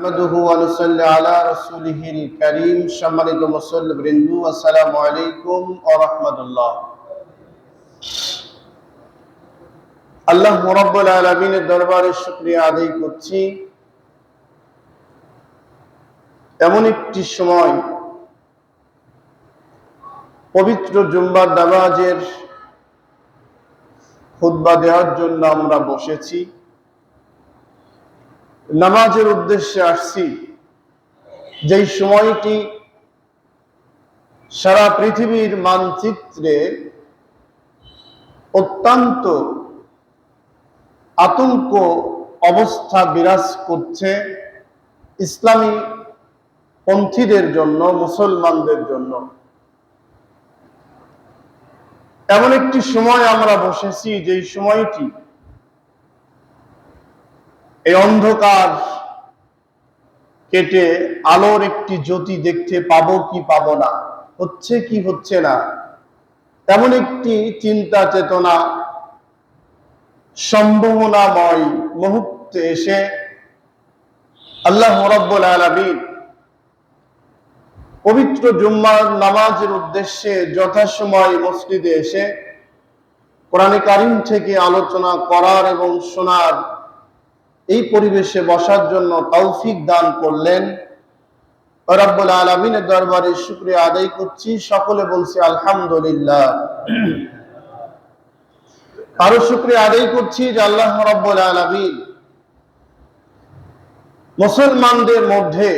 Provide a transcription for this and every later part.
نحمده ونصلي على رسوله الكريم সম্মানিত মুসল্লিবৃন্দ আসসালামু আলাইকুম ওয়া রাহমাতুল্লাহ। আল্লাহ রাব্বুল আলামিনের দরবারে শুকরিয়া আদায় করছি, এমন একটি সময় পবিত্র জুম্মার নামাজের খুতবা দেওয়ার জন্য আমরা বসেছি, নামাজের উদ্দেশ্যে আসছি। যেই সময়টি সারা পৃথিবীর মানচিত্রে অত্যন্ত আতঙ্ক অবস্থা বিরাজ করছে ইসলামী পন্থীদের জন্য, মুসলমানদের জন্য। এমন একটি সময় আমরা বসেছি, যেই সময়টি এই অন্ধকার কেটে আলোর একটি জ্যোতি দেখতে পাবো কি পাবো না, হচ্ছে কি হচ্ছে না, এমন একটি চিন্তা চেতনা সম্ভাবনাময় মুহূর্তে এসে আল্লাহ রাব্বুল আলামিন পবিত্র জুম্মার নামাজের উদ্দেশ্যে যথাসময় মসজিদে এসে কোরআনে কারীম থেকে আলোচনা করার এবং শোনার এই পরিবেশে বসার জন্য তৌফিক দান করলেন। রব্বুল আলামিনের দরবারে শুকরিয়া আদায় করছি, সকলে বলছি আলহামদুলিল্লাহ। আরো শুকরিয়া আদায় করছি যে আল্লাহ রব্বুল আলামিন মুসলমানদের মধ্যে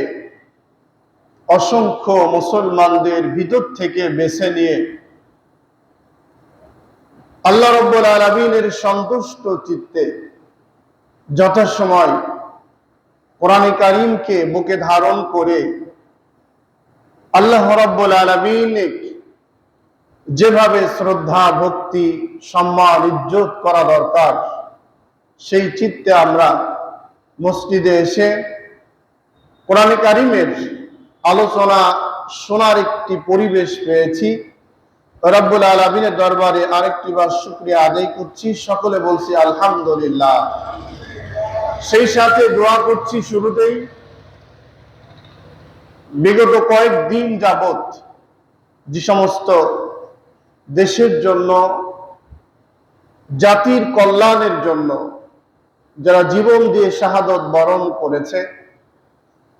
অসংখ্য মুসলমানদের ভিতর থেকে বেছে নিয়ে আল্লাহ রব্বুল আলামিনের সন্তুষ্ট চিত্তে যথাসময় কোরআনে কারীমকে বুকে ধারণ করে আল্লাহ রাব্বুল আলামিন যেভাবে শ্রদ্ধা, ভক্তি, সম্মান, ইজ্জত করা দরকার, সেই চিত্তে আমরা মসজিদে এসে কোরআনে কারীমের আলোচনা শোনার একটি পরিবেশ পেয়েছি। রব্বুল আলামিনের দরবারে আরেকটি বার শুকরিয়া আদায় করছি, সকলে বলছি আলহামদুলিল্লাহ। সেই সাথে দোয়া করছি শুরুতেই, বিগত কয়েকদিন যাবত যে সমস্ত দেশের জন্য, জাতির কল্যাণের জন্য যারা জীবন দিয়ে শাহাদত বরণ করেছে,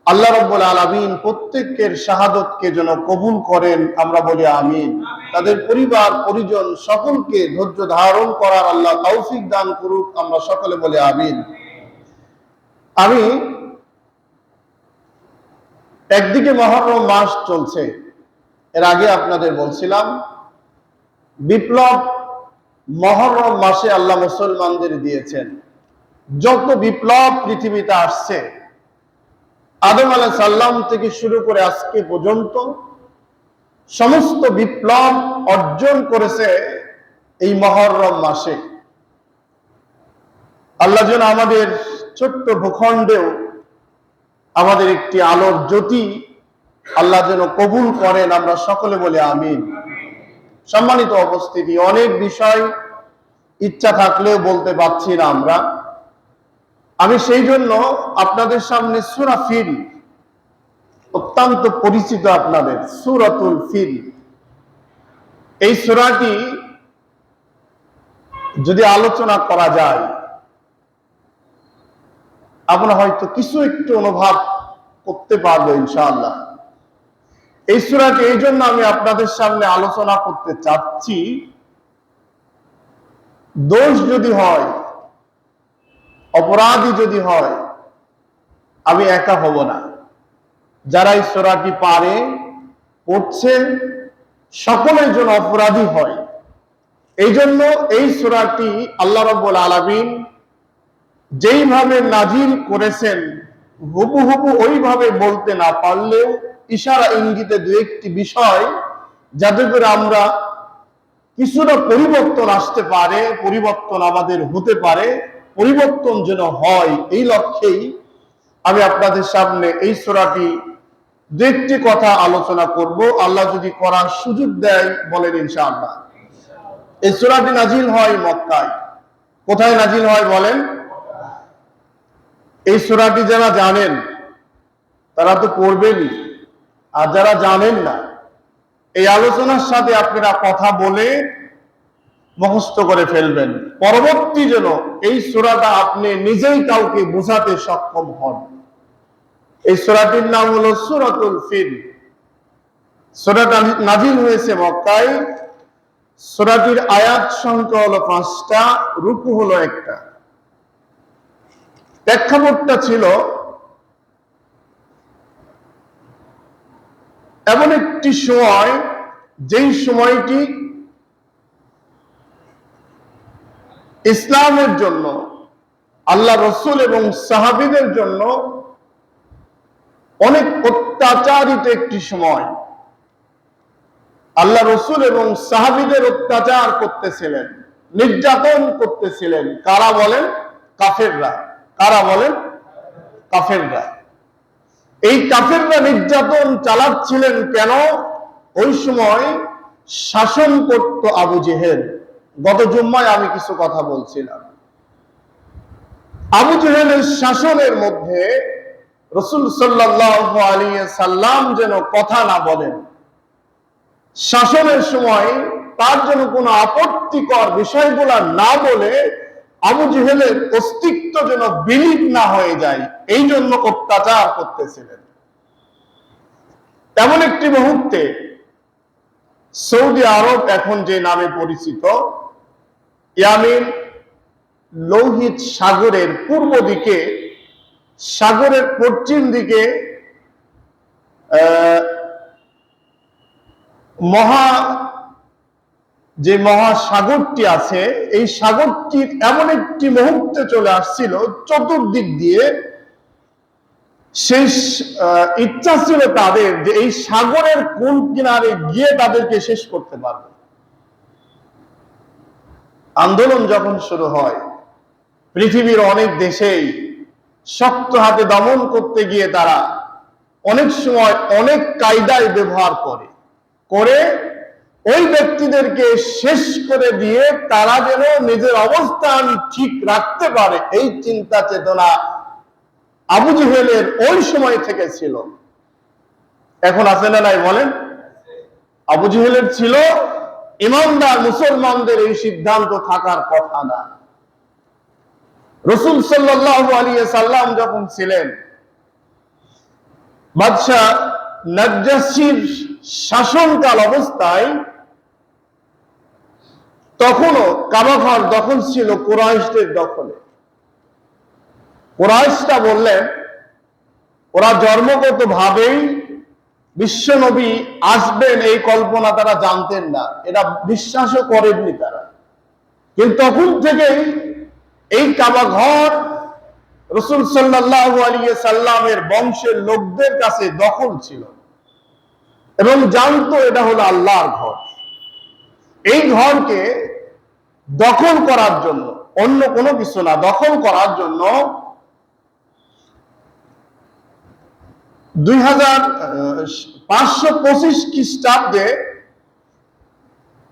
আল্লাহ রাব্বুল আলামিন প্রত্যেকের শাহাদতকে যেন কবুল করেন, আমরা বলি আমিন। তাদের পরিবার পরিজন সকলকে ধৈর্য ধারণ করার আল্লাহ তৌফিক দান করুক, আমরা সকলে বলি আমিন। আমি একদিকে মুহররম মাস চলছে, এর আগে আপনাদের বলছিলাম বিপ্লব মুহররম মাসে আল্লাহ মুসলমানদের দিয়েছেন। যত বিপ্লব পৃথিবীতে আসছে, আদম আলাইহিস সালাম থেকে শুরু করে আজকে পর্যন্ত সমস্ত বিপ্লব অর্জন করেছে এই মুহররম মাসে। আল্লাহ যেন আমাদের ছোট্ট ভূখণ্ডেও আমাদের একটি আলোর জ্যোতি আল্লাহ যেন কবুল করেন, আমরা সকলে বলে আমিন। সম্মানিত উপস্থিতি, অনেক বিষয় ইচ্ছা থাকলেও বলতে পারছি না আমরা। আমি সেই জন্য আপনাদের সামনে সূরা ফিল, অত্যন্ত পরিচিত আপনাদের সূরাতুল ফিল, এই সূরাটি যদি আলোচনা করা যায় আমরা হয়তো কিছু একটু অনুভব করতে পারবো ইনশাআল্লাহ। এই সূরাটি এই জন্য আমি আপনাদের সামনে আলোচনা করতে চাচ্ছি, দোষ যদি হয়, অপরাধী যদি হয়, আমি একা হব না। যারা এই সূরাটি পারে, পড়ছে, সকলের জন্য অপরাধী হয়। এই জন্য এই সূরাটি আল্লাহ রাব্বুল আলামিন যেইভাবে নাজিল করেছেন, হুবহু ওইভাবে বলতে না পারলেও ইশারা ইঙ্গিতে দু একটি বিষয় যাতে করে আমরা কিছুটা পরিবর্তন আসতে পারে, পরিবর্তন আমাদের হতে পারে, পরিবর্তন যেন হয়, এই লক্ষ্যেই আমি আপনাদের সামনে এই সূরাটি দু একটি কথা আলোচনা করব। আল্লাহ যদি করার সুযোগ দেয় বলেন ইনশাআল্লাহ। এই সূরাটি নাজিল হয় মক্কায়। কোথায় নাজিল হয় বলেন? এই সূরাটি যারা জানেন তারা তো পড়বেনই, আর যারা জানেন না এই আলোচনার সাথে আপনারা কথা বলে মুখস্থ করে ফেলবেন, পরবর্তী যেন এই সূরাটা আপনি নিজেই কাউকে বোঝাতে সক্ষম হন। এই সূরাটির নাম হলো সূরাতুল ফিল। সূরাটা নাযিল হয়েছে মক্কায়। সূরাটির আয়াত সংখ্যা হলো 5টা, রুকু হলো 1টা। প্রেক্ষাপটটা ছিল এমন একটি সময়, যেই সময়টি ইসলামের জন্য, আল্লাহ রসুল এবং সাহাবীদের জন্য অনেক অত্যাচারিত একটি সময়। আল্লাহ রসুল এবং সাহাবীদের অত্যাচার করতেছিলেন, নির্যাতন করতেছিলেন। কারা বলেন? কাফেররা। কারা বলেন? কাফেররা। এই কাফেররা নির্যাতন চালাচ্ছিলেন কেন? ওই সময় শাসন করত আবু জেহেল। গত জুম্মায় আমি কিছু কথা বলছিলাম। আবু জেহেলের শাসনের মধ্যে রাসূল সাল্লাল্লাহু আলাইহি সাল্লাম যেন কথা না বলেন, শাসনের সময় তার যেন কোনো আপত্তিকর বিষয়গুলো না বলে আবু জেহেলের অস্তিত্ব যেন বিলীন না হয়ে যায়, এই জন্য অত্যাচার করতেছিলেন। এমন একটি মুহূর্তে সৌদি আরব, এখন যে নামে পরিচিত, ইয়ামেন, লোহিত সাগরের পূর্ব দিকে, সাগরের পশ্চিম দিকে যে মহাসাগরটি আছে, এই সাগরটির এমন একটি মুহূর্তে চলে আসছিল, চতুর্দিক দিয়ে সেই ইচ্ছা ছিল তাদের যে এই সাগরের কোন কিনারে গিয়ে তাদেরকে শেষ করতে পারবে। আন্দোলন যখন শুরু হয়, পৃথিবীর অনেক দেশেই শক্ত হাতে দমন করতে গিয়ে তারা অনেক সময় অনেক কায়দায় ব্যবহার করে ওই ব্যক্তিদেরকে শেষ করে দিয়ে তারা যেন নিজের অবস্থান ঠিক রাখতে পারে, এই চিন্তা চেতনা আবু জেহেলের ওই সময় থেকে ছিল। এখন আছে না নাই বলেন? আবু জেহেলের ছিল, ইমানদার মুসলমানদের এই সিদ্ধান্ত থাকার কথা না। রাসূল সাল্লাল্লাহু আলাইহি সাল্লাম যখন ছিলেন, বাদশাহ নাজ্জাশীর শাসনকাল অবস্থায়, তখনও কাবা ঘর দখল ছিল কুরাইশদের দখলে। কুরাইশরা বললেন, ওরা জন্মগত ভাবেই বিশ্ব নবী আসবেন এই কল্পনা তারা জানতেন না, এটা বিশ্বাসও করেননি তারা। কিন্তু তখন থেকেই এই কাবা ঘর রাসূল সাল্লাল্লাহু আলাইহি সাল্লামের বংশের লোকদের কাছে দখল ছিল এবং জানতো এটা হলো আল্লাহর ঘর। এই ঘরকে দখল করার জন্য, অন্য কোনো কিছু না, দখল করার জন্য 2525 খ্রিস্টাব্দে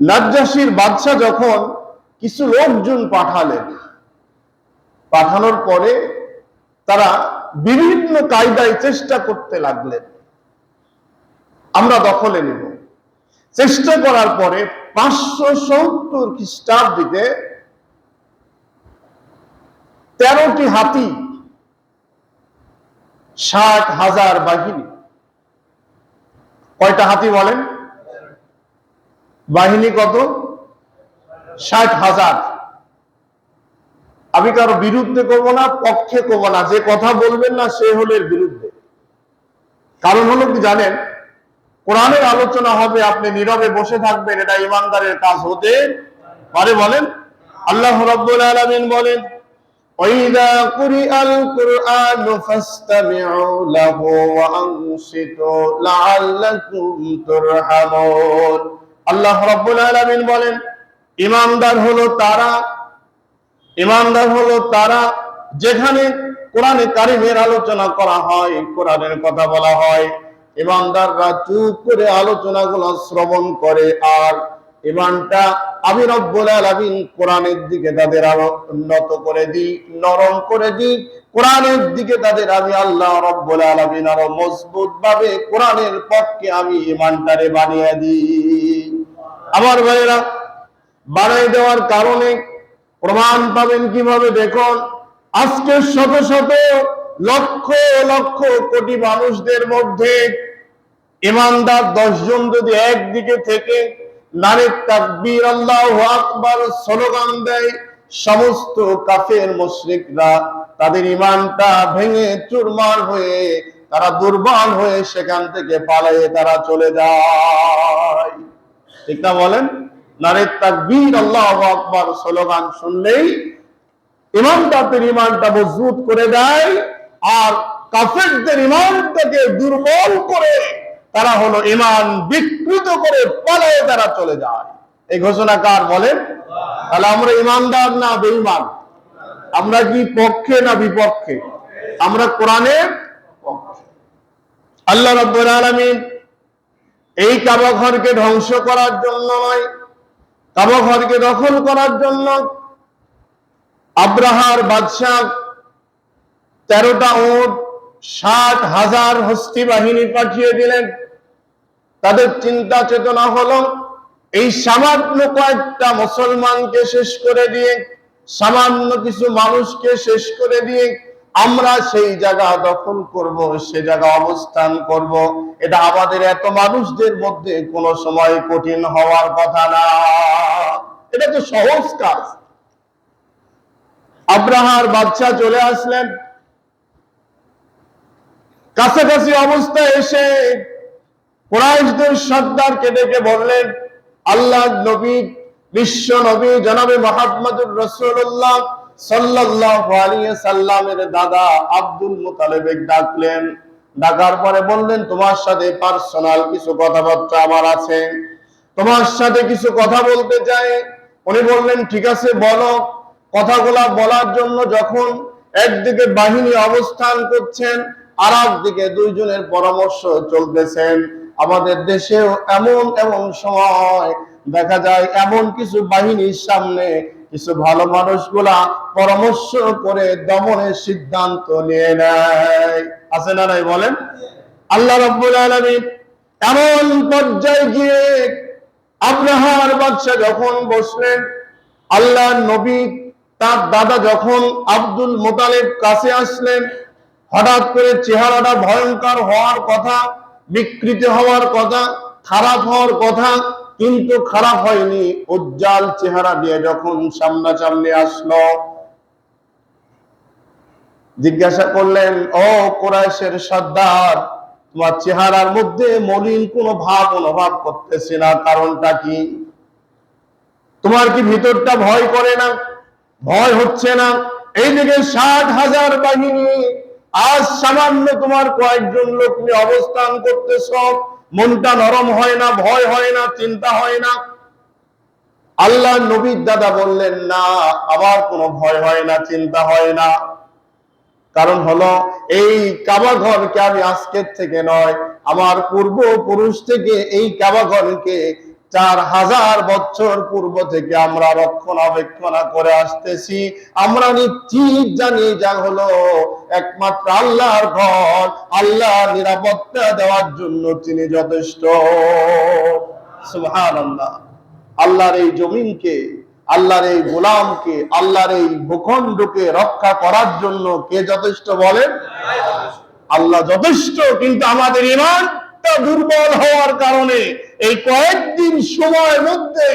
নাজ্জাশীর বাদশা যখন কিছু লোকজন পাঠানোর পরে তারা বিভিন্ন কায়দায় চেষ্টা করতে লাগলেন, আমরা দখলে নিব। চেষ্টা করার পরে 570 খ্রিস্টাব্দে 13টি হাতি, 60,000 বাহিনী। কয়টা হাতি বলেন? বাহিনী কত? 60,000। আমি কারো বিরুদ্ধে করবো না, পক্ষে করবো না, যে কথা বলবেন না সে হলো এর বিরুদ্ধে। কারণ হলো কি জানেন, কোরআনের আলোচনা হবে, আপনি নীরবে বসে থাকবেন, এটা ইমানদারের কাজ হতে পারে? বলেন। আল্লাহ রাব্বুল আলামিন বলেন, ওয়াইদা কুরিআল কুরআনু ফাসতামিউ লাহু ওয়া আনসিতু লাআল্লাকুম তুরহামুন। আল্লাহ রাব্বুল আলামিন বলেন, ইমানদার হলো তারা যেখানে কোরআনে কারিমের আলোচনা করা হয়, কোরআনের কথা বলা হয়, ইমানদাররা চুপ করে আলোচনাগুলো শ্রবণ করে আর ইমানটা আমি রব্বুল আলামিন কোরআনের দিকে তাদের আরো উন্নত করে দিই, নরম করে দিই। কোরআনের দিকে তাদের আমি আল্লাহ রব্বুল আলামিন আরো মজবুত ভাবে কোরআনের পক্ষে আমি ইমানটারে বানিয়ে দিই। আমার ভাইরা, বানাই দেওয়ার কারণে প্রমাণ পাবেন কিভাবে? দেখুন, আজকে শত শত লক্ষ লক্ষ কোটি মানুষদের মধ্যে ইমানদার 10 জন যদি একদিকে থেকে নারে তাকবীর আল্লাহু আকবার স্লোগান দেয়, সমস্ত কাফের মুশরিকরা তাদের ইমানটা ভেঙে চুরমার হয়ে, তারা দুর্বল হয়ে সেখান থেকে পালিয়ে তারা চলে যায়। ঠিক না বলেন? নারে তাকবীর আল্লাহু আকবার স্লোগান শুনলেই ইমানদারদের ইমানটা মজবুত করে দেয়, আর কাফেরদের ইমানটাকে দুর্বল করে তারা হলো ইমান বিকৃত করে পালায়ে তারা চলে যায়। এই ঘোষণা কার বলেন? তাহলে আমরা ইমানদার না বেঈমান? আমরা কি পক্ষে না বিপক্ষে? আমরা কোরআনের পক্ষে। আল্লাহ রাব্বুল আলামিন এই কাবা ঘরকে ধ্বংস করার জন্য নয়, কাবা ঘরকে দখল করার জন্য আব্রাহার বাদশাহ 13টা উট, 60,000 হস্তি বাহিনী পাঠিয়ে দিলেন। তাদের চিন্তা চেতনা হলো এই সামান্য কয়েকটা মুসলমানকে শেষ করে দিয়ে, সামান্য কিছু মানুষকে শেষ করে দিয়ে আমরা সেই জায়গা দখল করব, সে জায়গা অবস্থান করব। এটা আমাদের এত মানুষদের মধ্যে কোনো সময় কঠিন হওয়ার কথা না, এটা তো সহজ কাজ। আব্রাহার বাদশা চলে আসলেন, কাছাকাছি অবস্থায় এসে কুরাইশদের সর্দারকে ডেকে বললেন, আল্লাহর নবী, বিশ্ব নবী জনাবে মুহাম্মদুর রাসূলুল্লাহ সাল্লাল্লাহু আলাইহি সাল্লামের দাদা আব্দুল মুতালিবকে ডাকলেন। ডাকার পরে বললেন, তোমার সাথে পার্সোনাল কিছু কথাবার্তা আমার আছে, তোমার সাথে কিছু কথা বলতে চাই। উনি বললেন, ঠিক আছে বলো। কথাগুলা বলার জন্য যখন একদিকে বাহিনী অবস্থান করছেন, আর একদিকে দুইজনের পরামর্শ চলতেছেন। আমাদের দেশেও এমন এমন সময় দেখা যায়, এমন কিছু বাহিনীর সামনে কিছু ভালো মানুষগুলা পরামর্শ করে দমনের সিদ্ধান্ত নিয়ে নেয়। আছে না নাই বলেন? আল্লাহ রাব্বুল আলামিন এমন পর্যায়ে গিয়ে আব্রাহার বাদশা যখন বসলেন, আল্লাহর নবী তার দাদা যখন আব্দুল মুতালিব কাছে আসলেন, হঠাৎ করে চেহারাটা ভয়ঙ্কর হওয়ার কথা, বিকৃতি হওয়ার কথা, খারাপ হওয়ার কথা, কিন্তু খারাপ হয়নি। উজ্জ্বল চেহারা দিয়ে যখন সামনাসামনি আসলো, জিজ্ঞাসা করলেন, ও কুরাইশের সর্দার, তোমার চেহারার মধ্যে মলিন কোনো ভাব অনুভব করতেছি না, কারণটা কি? তোমার কি ভিতরটা ভয় করে না? ভয় হচ্ছে না? এইদিকে 60,000 বাহিনী, আজ সামান্য তোমার কয়েকজন লোক নিয়ে অবস্থান করতেছ, মনটা নরম হয় না, ভয় হয় না, চিন্তা হয় না? আল্লাহ নবীর দাদা বললেন, না, আমার কোনো ভয় হয় না, চিন্তা হয় না। কারণ হলো, এই কাবা ঘরকে আমি আজকের থেকে নয়, আমার পূর্বপুরুষ থেকে এই কাবা ঘরকে 4000 বছর পূর্ব থেকে আমরা রক্ষণাবেক্ষণ করে আসতেছি। আমরা নিশ্চিত জানি যা হলো একমাত্র আল্লাহর ঘর, আল্লাহ নিরাপত্তা দেওয়ার জন্য তিনি যথেষ্ট। সুবহানাল্লাহ। আল্লাহর এই জমিনকে, আল্লাহর এই গোলামকে, আল্লাহর এই ভূখণ্ডকে রক্ষা করার জন্য কে যথেষ্ট বলেন? আল্লাহ যথেষ্ট। কিন্তু আমাদের ঈমানটা দুর্বল হওয়ার কারণে এই কয়েকদিন সময়ের মধ্যে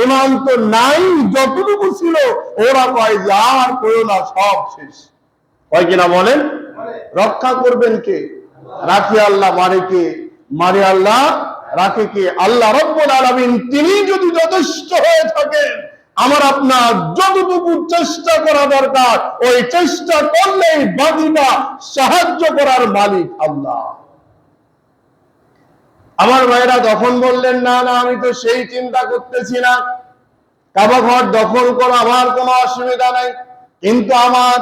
ঈমান তো নাই, যতটুকু ছিল ওরা কয় যে আর করো না, সব শেষ। কয় কিনা বলেন? রক্ষা করবেন কে? রাখে আল্লাহ, মারে কে? মারে আল্লাহ, রাখে কে? আল্লাহ রাব্বুল আলামিন। তিনি যদি যথেষ্ট হয়ে থাকেন, আমার আপনার যতটুকু চেষ্টা করা দরকার ওই চেষ্টা করলেই বাকিটা সাহায্য করার মালিক আল্লাহ। আমার ভাইরা তখন বললেন, না না, আমি তো সেই চিন্তা করতেছি না, কাবা ঘর দখল করা আমার কোনো অসুবিধা নাই, কিন্তু আমার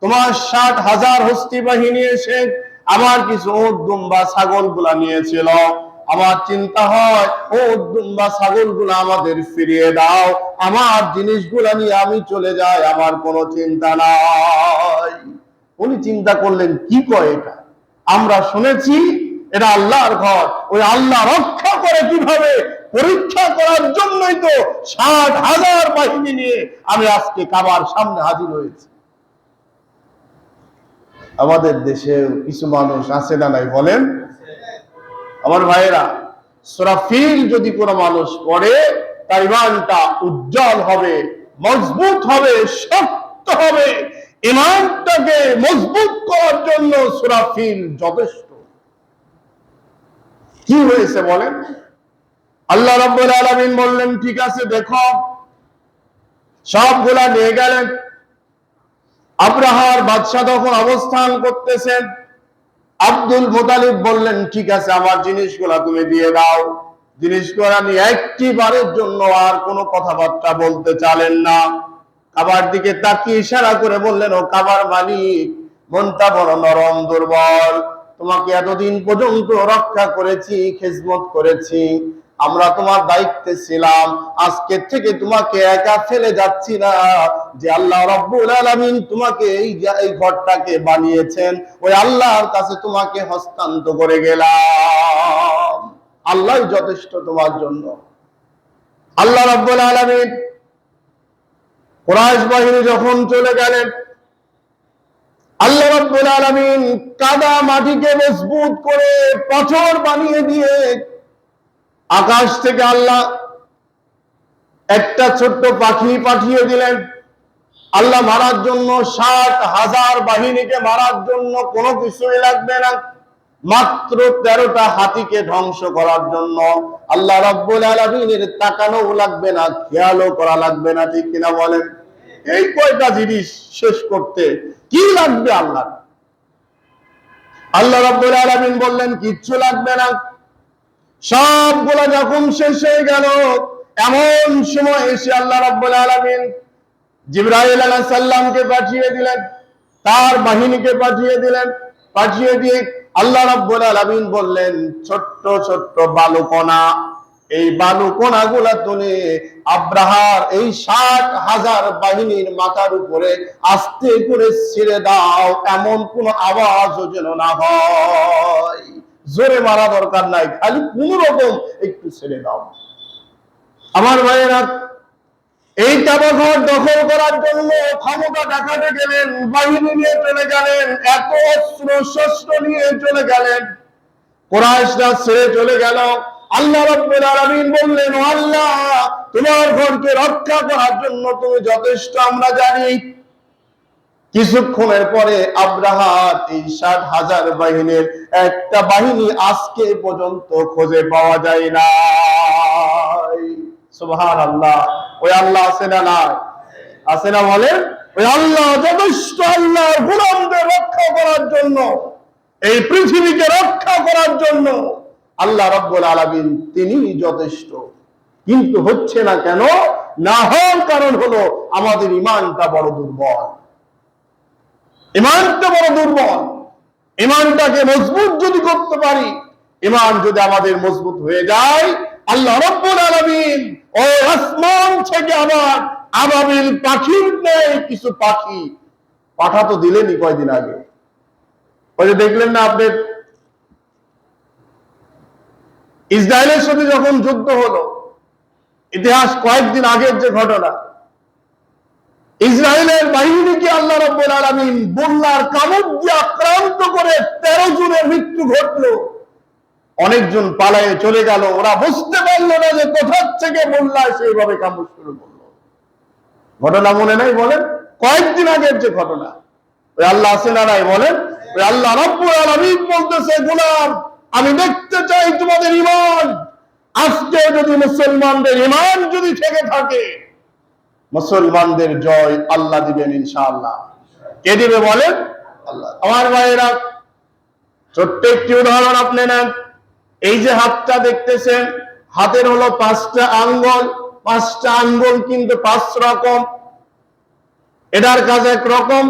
তোমার 60,000 হস্তি বাহিনী এসে আমার কিছু উট, দুম্বা, ছাগল গুলা নিয়েছিল, আমার চিন্তা হয়, ও দুম্বা ছাগলগুলো আমাদের ফিরিয়ে দাও, আমার জিনিসগুলা নিয়ে আমি চলে যাই, আমার কোনো চিন্তা নাই। উনি চিন্তা করলেন, কি কয় এটা? আমরা শুনেছি এটা আল্লাহর ঘর, ওই আল্লাহ রক্ষা করে কিভাবে, পরীক্ষা করার জন্যই তো 60,000 বাহিনী নিয়ে আমি আজকে কাবার সামনে হাজির হয়েছি। আমাদের দেশে কিছু মানুষ আছে না নাই বলেন? আমার ভাইয়েরা, সূরা ফিল যদি কোনো মানুষ পড়ে, তার ঈমানটা উজ্জ্বল হবে, মজবুত হবে, শক্ত হবে। ঈমানটাকে মজবুত করার জন্য সূরা ফিল যথেষ্ট। কি হয়েছে বলেন? আল্লাহ রাব্বুল আলামিন বললেন, ঠিক আছে দেখো, সবগুলা নিয়ে গেলেন। আব্রাহার বাদশা তখন অবস্থান করতেছেন। আব্দুল মুতালিব বললেন, ঠিক আছে, আমার জিনিসগুলা তুমি দিয়ে দাও। জিনিসগুলা নিয়ে একটি বারের জন্য আর কোনো কথাবার্তা বলতে চালেন না। কাবার দিকে তাকিয়ে ইশারা করে বললেন, ও কাবার মালিক, মনটা বড় নরম দুর্বল, তোমাকে এতদিন পর্যন্ত রক্ষা করেছি, খেদমত করেছি, আমরা তোমার দায়িত্বে ছিলাম, আজকে থেকে তোমাকে একা ফেলে যাচ্ছি না। যে আল্লাহ রাব্বুল আলামিন তোমাকে এই ঘরটাকে বানিয়েছেন, ওই আল্লাহর কাছে তোমাকে হস্তান্তর করে গেলাম। আল্লাহই যথেষ্ট তোমার জন্য। আল্লাহ রাব্বুল আলামিন কুরাইশ বাহিনী যখন চলে গেলেন, আল্লাহ রাব্বুল আলামিন কাদা মাটিকে মজবুত করে পাথর বানিয়ে দিয়ে আকাশ থেকে আল্লাহ একটা ছোট্ট পাখি পাঠিয়ে দিলেন। আল্লাহ মারার জন্য 60,000 বাহিনীকে মারার জন্য কোনো কিছুই লাগবে না, মাত্র 13টা হাতিকে ধ্বংস করার জন্য আল্লাহ রাব্বুল আলামিনের তাকানোও লাগবে না, খেয়ালও করা লাগবে না, ঠিক কিনা বলেন? এই কয়টা জিনিস শেষ করতে কি লাগবে আল্লাহ? আল্লাহ রাব্বুল আলামিন বললেন, কিচ্ছু লাগবে না। সবগুলা যখন শেষ হয়ে গেল, এমন সময় এসে আল্লাহ রাব্বুল আলামিন জিবরাইল আলাইহিস সালামকে পাঠিয়ে দিলেন, তার বাহিনীকে পাঠিয়ে দিলেন। পাঠিয়ে দিয়ে আল্লাহ রাব্বুল আলামিন বললেন, ছোট্ট ছোট্ট বালুকণা, এই বালুকণাগুলা তুলে আব্রাহার এই 60,000 বাহিনীর মাথার উপরে আস্তে করে ছেড়ে দাও, এমন কোন আওয়াজও যেন না হয়। জোরে মারা দরকার নাই, খালি কোন রকম একটু ছেড়ে দাও। আমার ভাইয়েরা, এই কাবা ঘর দখল করার জন্য ক্ষমতা দেখাতে গেলেন, বাহিনী নিয়ে চলে গেলেন, এত অস্ত্র শস্ত্র নিয়ে চলে গেলেন, কুরাইশরা ছেড়ে চলে গেল। আল্লাহ রাব্বুল আলামিন বললেন, ও আল্লাহ, তোমার ঘরকে রক্ষা করার জন্য তুমি যথেষ্ট, আমরা জানি। কিছুক্ষণের পরে আব্রাহার এই 60,000 বাহিনীর একটা বাহিনী আজকে পর্যন্ত খুঁজে পাওয়া যায় না। সুবহানাল্লাহ। ওই আল্লাহ আছে না নাই? আছে না বলেন? ওই আল্লাহ যথেষ্ট। আল্লাহর গোলামদের রক্ষা করার জন্য, এই পৃথিবীকে রক্ষা করার জন্য আল্লাহ রাব্বুল আলামিন তিনি যথেষ্ট। কিন্তু হচ্ছে না কেন? না হওয়ার কারণ হলো আমাদের ঈমানটা বড় দুর্বল। ঈমানটা বড় দুর্বল। ঈমানটাকে মজবুত যদি করতে পারি, ঈমান যদি আমাদের মজবুত হয়ে যায়, আল্লাহ রাব্বুল আলামিন ওই আসমান থেকে আবার আবাবিল পাখির ন্যায় কিছু পাখি পাঠা তো দিলেনই কয়দিন আগে। ওই যে দেখলেন না আপনি, ইসরায়েলের সাথে যখন যুদ্ধ হলো, ইতিহাস কয়েকদিন আগের যে ঘটনা, ইসরায়েলের বাহিনীকে আল্লাহ রাব্বুল আলামিন বন্যার কামড় দিয়ে আক্রান্ত করে 13 জনের মৃত্যু ঘটলো। অনেকজন পালায়ে চলে গেল, ওরা বুঝতে পারলো না যে কোথা থেকে বন্যা সেইভাবে কামড় শুরু করলো। ঘটনা মনে নাই বলেন? কয়েকদিন আগের যে ঘটনা। ওই আল্লাহ আছে না নাই বলেন? ওই আল্লাহ রাব্বুল আলামিন বলতেছে, গোলাম, আমি দেখতে চাই তোমাদের ঈমান। আজকে যদি মুসলমানদের ঈমান যদি থেকে থাকে, মুসলমানদের জয় আল্লাহ দিবেন ইনশাআল্লাহ। কে দিবে বলেন? আল্লাহ। আমার ভাইয়েরা, ছোট্ট একটি উদাহরণ আপনি নেন। এই যে হাতটা দেখতেছেন, হাতের হলো 5টা আঙ্গুল। 5টা আঙ্গুল কিন্তু 5 রকম। এটার কাজ এক রকম,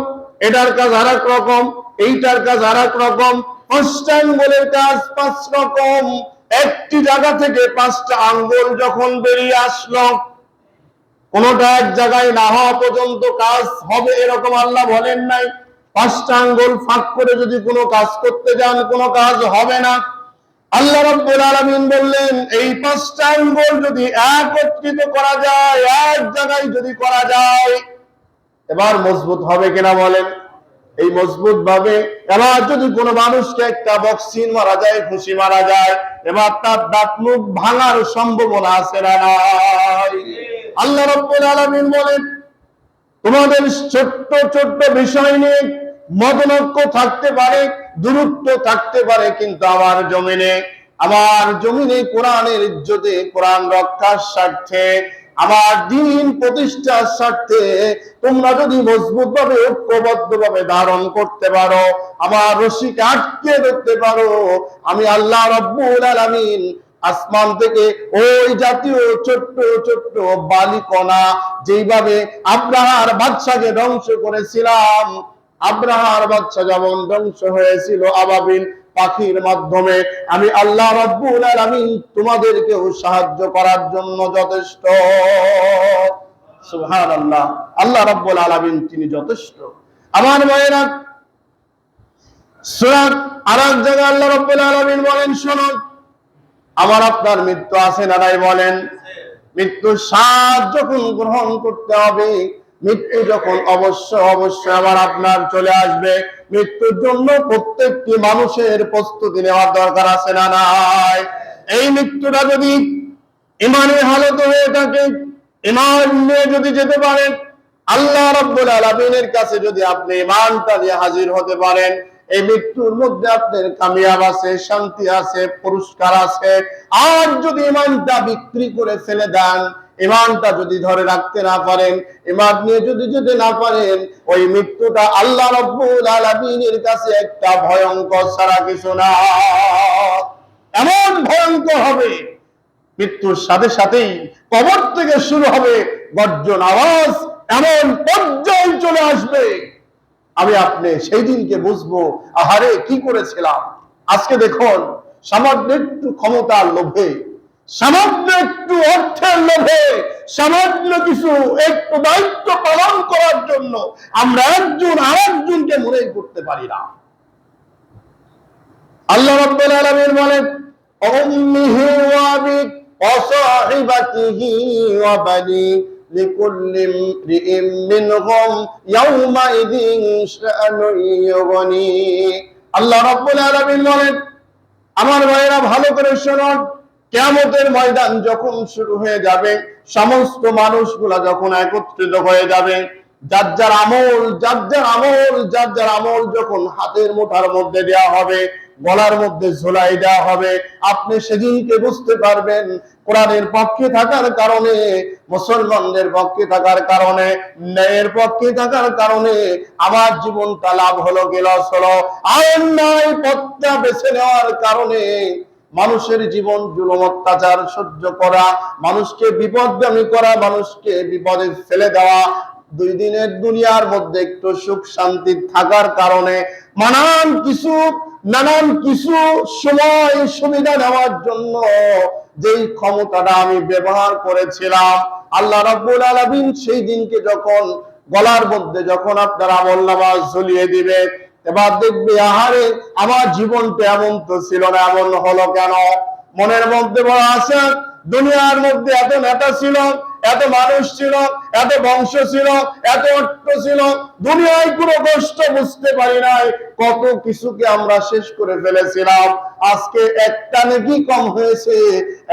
এটার কাজ আর এক রকম, এইটার কাজ আর এক রকম। 5টা আঙ্গুলের কাজ 5 রকম। একটি জায়গা থেকে 5টা আঙ্গুল যখন বেরিয়ে আসলো, কোনটা এক জায়গায় না হওয়া পর্যন্ত কাজ হবে এরকম আল্লাহ বলেন নাই। 5টা আঙ্গুল ফাঁক করে যদি কোনো কাজ করতে যান, কোনো কাজ হবে না। আল্লাহ রাব্বুল আলামিন বললেন, এই 5টা আঙ্গুল যদি একত্রিত করা যায়, এক জায়গায় যদি করা যায়, এবার মজবুত হবে কিনা বলেন? এই মজবুত ভাবে এবার যদি কোনো মানুষকে একটা বক্সিন মারা যায়, খুশি মারা যায়, এবার তার দাঁত মুখ ভাঙার সম্ভাবনা আছে না নাই? আল্লাহ রাব্বুল আলামিন বলেন, তোমাদের ছোট্ট ছোট্ট বিষয় নিয়ে মতনৈক্য থাকতে পারে, দূরত্ব থাকতে পারে, কিন্তু আমার জমিনে কোরআনের ইজ্জতে, কোরআন রক্ষার স্বার্থে, আমার দ্বীন প্রতিষ্ঠার স্বার্থে তোমরা যদি মজবুত ভাবে ঐক্যবদ্ধ ভাবে ধারণ করতে পারো, আমার রশিকে আটকে ধরতে পারো, আমি আল্লাহ রাব্বুল আলামিন আসমান থেকে ওই জাতীয় ছোট্ট ছোট্ট বালিকণা যেইভাবে আব্রাহার বাদশাকে ধ্বংস করেছিলাম, আব্রাহার বাদশা যেমন ধ্বংস হয়েছিল আবাবিল পাখির মাধ্যমে, আমি আল্লাহ রাব্বুল আলামিন তোমাদেরকেও সাহায্য করার জন্য যথেষ্ট। সুবহানাল্লাহ, আল্লাহ রাব্বুল আলামিন তিনি যথেষ্ট। আমার ভাইয়েরা, সূরা আরাফ জায়গায় আল্লাহ রাব্বুল আলামিন বলেন, শোনো, আমার আপনার মৃত্যু আছে না নাই বলেন? মৃত্যুর স্বাদ যখন গ্রহণ করতে হবে, মৃত্যু যখন অবশ্যই আবার আপনার চলে আসবে, মৃত্যুর জন্য প্রত্যেকটি মানুষের প্রস্তুতি নেওয়ার দরকার আছে না নাই? এই মৃত্যুটা যদি ইমানের হালতে হয়ে থাকে, ইমান নিয়ে যদি যেতে পারেন, আল্লাহ রাব্বুল আলামিনের কাছে যদি আপনি ইমানটা নিয়ে হাজির হতে পারেন, এই মৃত্যুর মধ্যে আপনার কামিয়াব আছে, শান্তি আছে, পুরস্কার আছে। আর যদি ইমানটা বিক্রি করে ফেলে দেন, ইমানটা যদি ধরে রাখতে না পারেন, ইমান নিয়ে যদি যেতে না পারেন, ওই মৃত্যুটা আল্লাহ রাব্বুল আলামিনের কাছে একটা ভয়ঙ্কর ছাড়া কিছু না। এমন ভয়ঙ্কর হবে, মৃত্যুর সাথে সাথেই কবর থেকে শুরু হবে গর্জন আওয়াজ, এমন পর্যায়ে চলে আসবে, আমি আপনি সেই দিনকে বুঝবো, আহারে কি করেছিলাম। আজকে দেখুন, সামান্য একটু ক্ষমতার লোভে, সামান্য একটু অর্থের লোভে, সামান্য কিছু একটু দায়িত্ব পালন করার জন্য আমরা একজন আরেকজনকে মনে করতে পারি না। আল্লাহ রাব্বুল আলামিন বলেন, উম্মিহি ওয়া আবিক ওয়া সাহিবাতিহি ওয়া বানি লিকুল্লি ইমরিইম মিনহুম ইয়াওমাইযিন শাআনুন ইউগনি। আল্লাহ রাব্বুল আলামিন বলেন, আমার ভাইরা ভালো করে শুনুন, কিয়ামতের ময়দান যখন শুরু হয়ে যাবে, সমস্ত মানুষগুলা যখন একত্রিত হয়ে যাবে, যার যার আমল যখন হাতের মুঠার মধ্যে দেওয়া হবে, গলার মধ্যে ঝোলাই দেওয়া হবে, আপনি সেদিনকে বুঝতে পারবেন কোরআনের পক্ষে থাকার কারণে, মুসলমানদের পক্ষে থাকার কারণে, ন্যায়ের পক্ষে থাকার কারণে আমার জীবনটা লাভ হলো কি লস হলো। আর ন্যায় পথটা বেছে নেওয়ার কারণে মানুষের জীবন জুলুম অত্যাচার সহ্য করা, মানুষকে বিপদগামী করা, মানুষকে বিপদে ফেলে দেওয়া, 2 দিনের দুনিয়ার মধ্যে একটু সুখ শান্তি থাকার কারণে নানান কিছু সময় সুবিধা নেওয়ার জন্য যেই ক্ষমতাটা আমি ব্যবহার করেছিলাম, আল্লাহ রাব্বুল আলামিন সেই দিনকে যখন গলার মধ্যে যখন আপনার আমলনামা ঝুলিয়ে দিবে, এবার দেখবে, আহারে আমার জীবনটা এমন তো ছিল না, এমন হলো কেন? মনের মধ্যে বড় আশা, দুনিয়ার মধ্যে এত নেতা ছিল, এত মানুষ ছিল, এত বংশ ছিল, এত অর্থ ছিল, দুনিয়ায় কোনো কষ্ট বুঝতে পারি নাই, কত কিছুকে আমরা শেষ করে ফেলেছিলাম। আজকে একটা নেকি কম হয়েছে,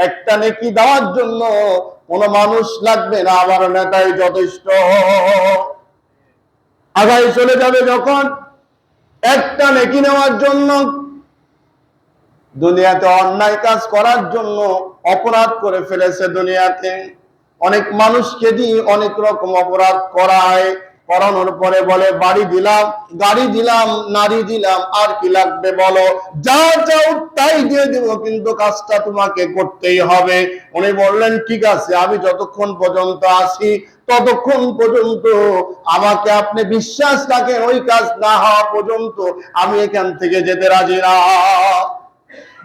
একটা নেকি দেওয়ার জন্য কোন মানুষ লাগবে না, আমার নেতাই যথেষ্ট। আগায় চলে যাবে যখন একটা নেকি নেওয়ার জন্য, দুনিয়াতে অন্যায় কাজ করার জন্য অপরাধ করে ফেলেছে, দুনিয়াতে অনেক মানুষকে দিয়ে অনেক রকম অপরাধ করায়, করানোর পরে বলে বাড়ি দিলাম, গাড়ি দিলাম, নারী দিলাম, আর কি লাগবে বলো, যা চাও তাই দিয়ে দিব, কিন্তু কাজটা তোমাকে করতেই হবে। উনি বললেন, ঠিক আছে, আমি যতক্ষণ পর্যন্ত আসি ততক্ষণ পর্যন্ত আমাকে আপনি বিশ্বাস রাখেন, ওই কাজ না হওয়া পর্যন্ত আমি এখান থেকে যেতে রাজি না।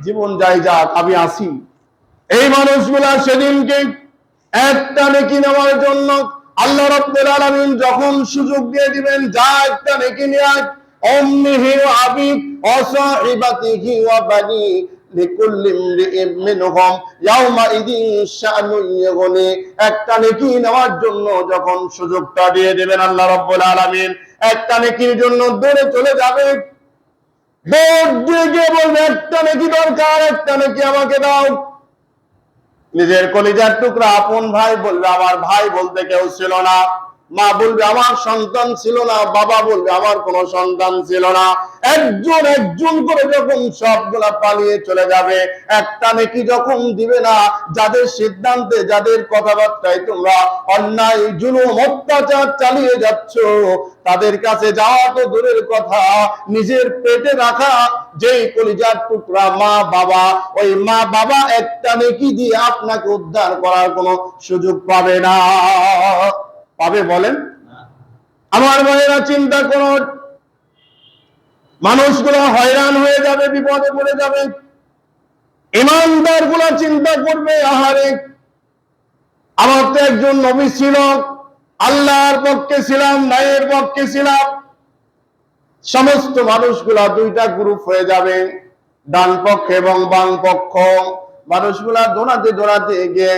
জীবন যাই যাক, আমি আসি। এই মানুষগুলা সেদিনকে একটা নেকি নেওয়ার জন্য আল্লাহ রাব্বুল আলামিন যখন সুযোগ দিয়ে দিবেন, যা একটা নেকি নিয়ে আয়, অমনিহি ওয়া আবি ওয়া সাহিবাতিহি ওয়া বানি লিকুল্লি ইমরিইম মিনহুম ইয়াওমাইদিন শাআনুন ইউগনি। একটা নেকি নেওয়ার জন্য যখন সুযোগটা দিয়ে দিবেন আল্লাহ রাব্বুল আলামিন, একটা নেকির জন্য দৌড়ে চলে যাবে, দৌড় দিয়ে গিয়ে বলবে একটা নেকি দরকার, একটা নেকি আমাকে দাও। নিজের কলিজার টুকরা আপন ভাই বলবে আমার ভাই বলতে কেউ ছিল না, মা বলবে আমার সন্তান ছিল না, বাবা বলবে আমার কোনো সন্তান ছিল না। একজন একজন করে যখন সবগুলা পালিয়ে চলে যাবে, একটা নেকি যখন দিবে না, যাদের সিদ্ধান্তে যাদের কথাবার্তায় তোমরা অন্যায় জুলুম অত্যাচার চালিয়ে যাচ্ছ, তাদের কাছে যাওয়া তো দূরের কথা, নিজের পেটে রাখা যেই কলিজার টুকরা মা বাবা, ওই মা বাবা একটা নেকি দিয়ে আপনাকে উদ্ধার করার কোনো সুযোগ পাবে না। পাবে বলেন? আমার ভাইয়েরা চিন্তা করুন, মানুষগুলো হয়রান হয়ে যাবে, বিপদে পড়ে যাবে। ইমানদার গুলা চিন্তা করবে আহারে আমার তো একজন নবী ছিল, আল্লাহর পক্ষে ছিলাম, ন্যায়ের পক্ষে ছিলাম। সমস্ত মানুষগুলা দুইটা গ্রুপ হয়ে যাবে, ডান পক্ষ এবং বাম পক্ষ। মানুষগুলা দৌড়াতে দৌড়াতে গিয়ে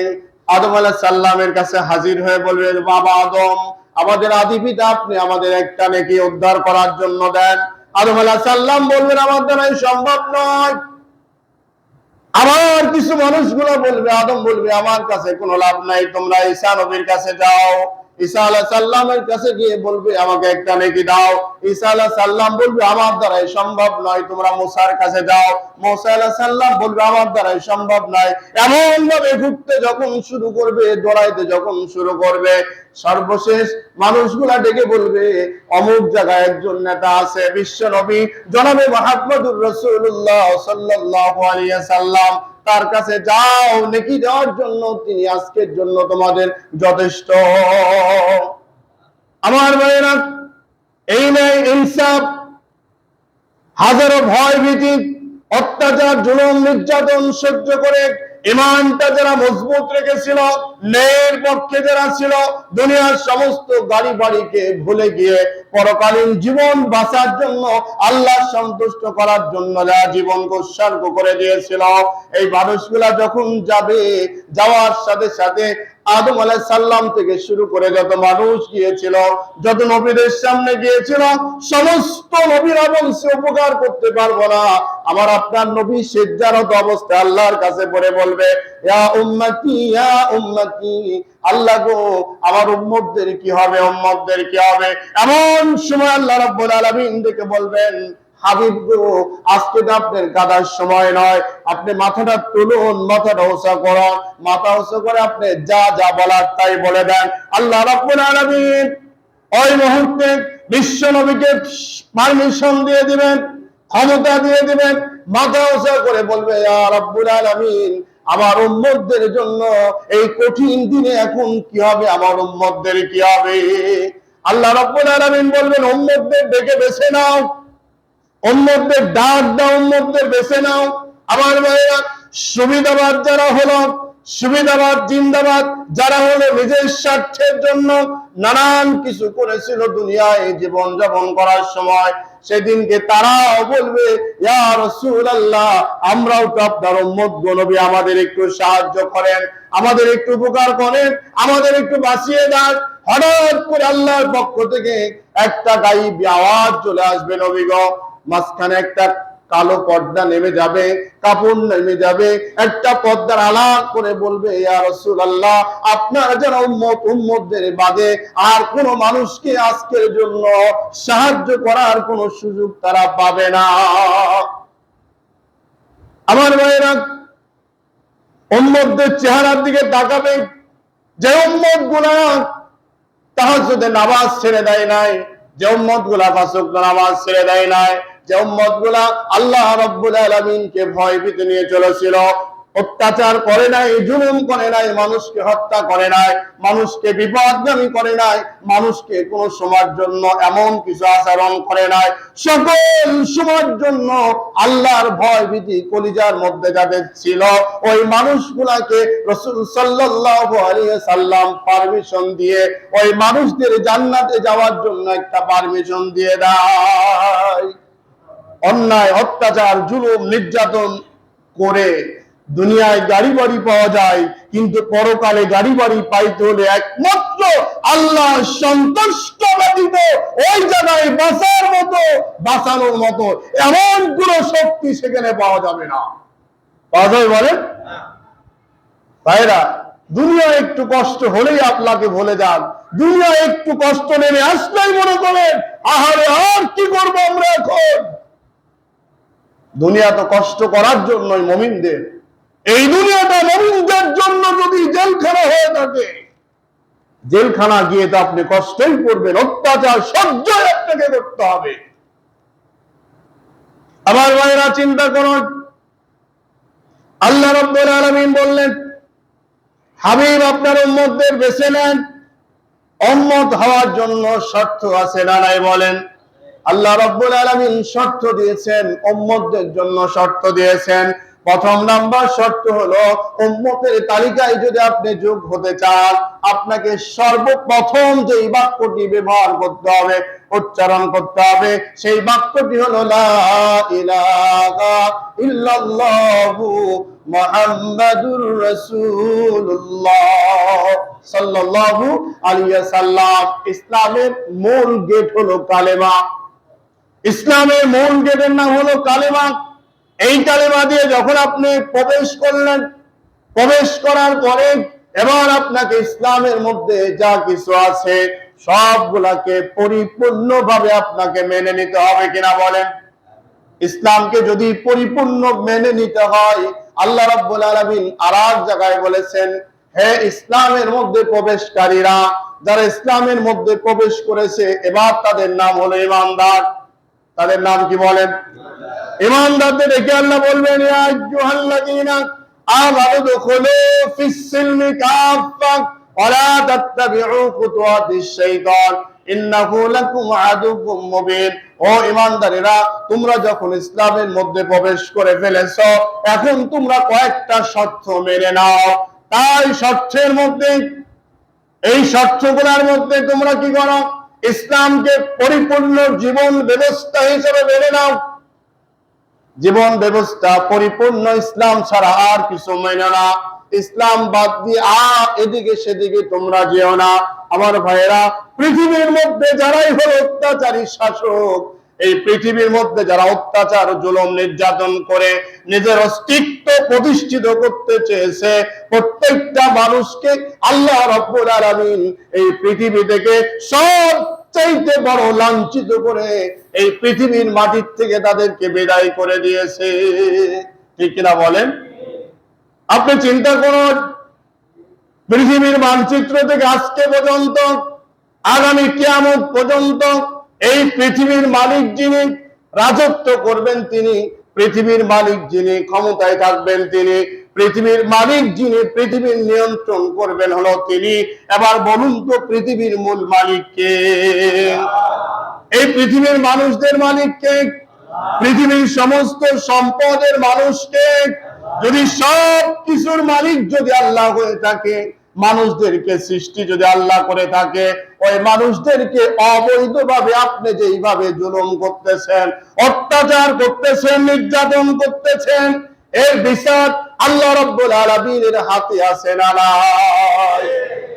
আদম আলাইহিস সালামের কাছে হাজির হয়ে বলবে, বাবা আদম, আমাদের আদি পিতা, আপনি আমাদের একটা নেকি উদ্ধার করার জন্য দেন। আদম আলাইহিস সালাম বলবেন আমার দ্বারা সম্ভব নয়। আবার কিছু মানুষগুলো বলবে, আদম বলবে আমার কাছে কোনো লাভ নাই, তোমরা ঈসা নবীর কাছে যাও। ঈসা আলাইহিস সালামের কাছে গিয়ে বলবে আমাকে একটা নেকি দাও। ঈসা আলাইহিস সালাম বলবে আমার দ্বারাই সম্ভব নয়, তোমরা মুসার কাছে যাও। মুসা আলাইহিস সালাম বলবে আমার দ্বারাই সম্ভব নয়। এমন ভাবে ঘুরতে যখন শুরু করবে, দৌড়াইতে যখন শুরু করবে, সর্বশেষ মানুষগুলা ডেকে বলবে অমুক জায়গায় একজন নেতা আছে, বিশ্ব নবী জনাবে মুহাম্মদুর রাসূলুল্লাহ সাল্লাল্লাহু আলাইহি ওয়াসাল্লাম, তার কাছে যাও নেকি দেওয়ার জন্য, তিনি আজকের জন্য তোমাদের যথেষ্ট। আমার ভাইয়েরা, এই ন্যায় ইনসাফ, হাজারো ভয় ভীতি, অত্যাচার জুলুম নির্যাতন সহ্য করে ইমানটা যারা মজবুত রেখেছিল, ন্যায়ের পক্ষে যারা ছিল, দুনিয়ার সমস্ত গাড়ি বাড়িকে ভুলে গিয়ে পরকালীন জীবন বাঁচার জন্য, আল্লাহ সন্তুষ্ট করার জন্য যারা জীবনকে উৎসর্গ করে দিয়েছিল, এই মানুষগুলা যখন যাবে, যাওয়ার সাথে সাথে আদম আলাইহিস সালাম থেকে শুরু করে যত মানুষ গিয়েছিল, যত নবীদের সামনে গিয়েছিল, সমস্ত নবীরা বলছে উপকার করতে পারবো না। আমার আপনার নবী সিজদারত অবস্থায় আল্লাহর কাছে পড়ে বলবে ইয়া উম্মতি ইয়া উম্মতি, আল্লাহ গো আমার উম্মতদের কি হবে, উম্মতদের কি হবে। এমন সময় আল্লাহ রাব্বুল আলামিন দেখে বলবেন হাবিব গো, আজকে তো আপনার কাদার সময় নয়, আপনি মাথাটা তুলুন, মাথাটা উঁচা করুন, মাথা উঁচু করে আপনি যা যা বলার তাই বলে দেন। আল্লাহ রাব্বুল আলামিন ওই মুহূর্তে বিশ্ব নবীকে পারমিশন দিয়ে দিবেন, ক্ষমতা দিয়ে দিবেন, মাথা উঁচা করে বলবে ইয়া রাব্বুল আলামিন, আমার উম্মতদের জন্য এই কঠিন দিনে এখন কি হবে, আমার উম্মতদের কি হবে। আল্লাহ রাব্বুল আলামিন বলবেন উম্মতদের ডেকে বেছে নাও, উম্মতদের ডাক দাও, উম্মতদের বেছে নাও। আমার ভাইরা, সুবিধাবাদ যারা হলো, সুবিধাবাদ জিন্দাবাদ যারা হলো নিজের স্বার্থের জন্য নানান কিছু করেছিল দুনিয়ায় জীবন যাপন করার সময়, সেদিনকে তারাও বলবে ইয়া রাসূলুল্লাহ, আমরাও তো আপনার উম্মত গো নবী, আমাদের একটু সাহায্য করেন, আমাদের একটু উপকার করেন, আমাদের একটু বাঁচিয়ে দেন। হঠাৎ করে আল্লাহর পক্ষ থেকে একটা গায়েবী আওয়াজ চলে আসবে, নবী গো, মাঝখানে একটা কালো পর্দা নেমে যাবে, কাপড় নেমে যাবে, একটা পর্দার আলাপ করে বলবে ইয়া রাসূলুল্লাহ, আপনার যারা উম্মত, উম্মতদের বাদে আর কোন মানুষকে আজকের জন্য সাহায্য করার কোন সুযোগ তারা পাবে না। আমার ভাইয়েরা, উম্মতদের চেহারার দিকে তাকাবে, যে উম্মত গুলা তাহাজ্জুদের নামাজ ছেড়ে দেয় নাই, যে উম্মত গুলা পাঁচ ওয়াক্ত নামাজ ছেড়ে দেয় নাই, যে উম্মত গুলা আল্লাহ রাব্বুল আলামিনকে ভয় ভীতি নিয়ে চলেছিল, অত্যাচার করে নাই, জুলুম করে নাই, মানুষকে হত্যা করে নাই, মানুষকে বিপদগামী করে নাই, মানুষকে কোন সময়ের জন্য এমন কিছু আচরণ করে নাই। সকল সময়ের জন্য আল্লাহর ভয় ভীতি কলিজার মধ্যে যাদের ছিল, ওই মানুষগুলাকে রাসূল সাল্লাল্লাহু আলাইহি সাল্লাম পারমিশন দিয়ে ওই মানুষদের জান্নাতে যাওয়ার জন্য একটা পারমিশন দিয়ে দেয়। অন্যায়, অত্যাচার, জুলুম, নির্যাতন করে দুনিয়ায় গাড়ি বাড়ি পাওয়া যায়, কিন্তু পরকালে গাড়ি বাড়ি পাইতে হলে একমাত্র আল্লাহ সন্তুষ্ট ব্যতীত ওই জায়গায় বাঁচার মতো, বাঁচানোর মতো এমন কোন শক্তি সেখানে পাওয়া যাবে না। পাওয়া যাবে বলেন? ভাইরা, দুনিয়া একটু কষ্ট হলেই আল্লাহকে ভুলে যান। দুনিয়া একটু কষ্ট নেমে আসলেই মনে করেন আহারে আর কি করবো আমরা এখন। দুনিয়া তো কষ্ট করার জন্যই মুমিনদের। এই দুনিয়াটা মুমিনদের জন্য যদি জেলখানা হয়ে থাকে, জেলখানা গিয়ে তো আপনি কষ্টই করবেন, অত্যাচার সহ্যই আপনাকে করতে হবে। আমার ভাইরা চিন্তা করুন, আল্লাহ রাব্বুল আলামিন বললেন, হাবিব আপনার উম্মতদের বেছে নেন। উম্মত হওয়ার জন্য শর্ত আছে না নাই বলেন? আল্লাহ রাব্বুল আলামিন শর্ত দিয়েছেন, উম্মতদের জন্য শর্ত দিয়েছেন। প্রথম নাম্বার শর্ত হলো, উম্মতের তালিকায় যদি আপনি যোগ হতে চান, আপনাকে সর্বপ্রথম যে বাক্যটি ব্যবহার করতে হবে, উচ্চারণ করতে হবে, সেই বাক্যটি হলো লা ইলাহা ইল্লাল্লাহু মুহাম্মাদুর রাসূলুল্লাহ সাল্লাল্লাহু আলাইহি ওয়াসাল্লাম। ইসলামের মূল গেট হলো কালেমা। ইসলামের মূল গেটের নাম হলো কালেমা। এই কালেমা দিয়ে যখন আপনি প্রবেশ করলেন, প্রবেশ করার পরে এবার আপনাকে ইসলামের মধ্যে যা কিছু আছে সবগুলাকে পরিপূর্ণভাবে আপনাকে মেনে নিতে হবে কিনা বলেন? ইসলামকে যদি পরিপূর্ণ মেনে নিতে হয়, আল্লাহ রাব্বুল আলামিন আরেক জায়গায় বলেছেন, হে ইসলামের মধ্যে প্রবেশকারীরা, যারা ইসলামের মধ্যে প্রবেশ করেছে এবার তাদের নাম হলো ঈমানদার। তাদের নাম কি বলেন? ঈমানদারদের ডেকে আল্লাহ বলবেন, ইয়া আইয়ুহাল্লাযীনা আমানু দুখুলু ফিস সিলমি কাফা ওয়া লা তাত্তাবিউ খুতুওয়াতিশ শাইতান ইন্নাহু লাকুম আদুউম মুবিন। ও ঈমানদারেরা, তোমরা যখন ইসলামের মধ্যে প্রবেশ করে ফেলেছো, এখন তোমরা কয়েকটা শর্ত মেনে নাও। তাই শর্তের মধ্যে, এই শর্তগুলোর মধ্যে তোমরা কি করো? ইসলামকে পরিপূর্ণ জীবন ব্যবস্থা হিসেবে মেনে নাও। জীবন ব্যবস্থা পরিপূর্ণ ইসলাম ছাড়া আর কিছু মেনে না। ইসলাম বাদ দিয়ে এদিকে সেদিকে তোমরা যেও না। আমার ভাইয়েরা, পৃথিবীর মধ্যে যারাই হলো অত্যাচারী শাসক, এই পৃথিবীর মধ্যে যারা অত্যাচার, জুলুম, নির্যাতন করে নিজের অস্তিত্ব প্রতিষ্ঠিত করতে চেয়েছে, প্রত্যেকটা মানুষকে আল্লাহ রাব্বুল আলামিন এই পৃথিবী থেকে সবচাইতে বড় লাঞ্ছিত করে এই পৃথিবীর মাটির থেকে তাদেরকে বিদায় করে দিয়েছে। ঠিক কিনা বলেন? আপনি চিন্তা করুন, পৃথিবীর মানচিত্র থেকে আজকে পর্যন্ত, আগামী কিয়ামত পর্যন্ত এই পৃথিবীর মালিক যিনি, রাজত্ব করবেন তিনি, পৃথিবীর মালিক যিনি, ক্ষমতায় থাকবেন তিনি, পৃথিবীর মালিক যিনি, পৃথিবীর নিয়ন্ত্রণ করবেন হলো তিনি। এবার বলুন তো, পৃথিবীর মূল মালিক কে? এই পৃথিবীর মানুষদের মালিক কে? পৃথিবীর সমস্ত সম্পদের মানুষকে। যদি সব কিছুর মালিক যদি আল্লাহ হয়ে থাকে, মানুষদেরকে সৃষ্টি যদি আল্লাহ করে থাকে, ওই মানুষদেরকে অবৈধভাবে আপনি যেইভাবে জুলুম করতেছেন, অত্যাচার করতেছেন, নির্যাতন করতেছেন, এর বিচার আল্লাহ রাব্বুল আলামিনের হাতে আছে না নাই?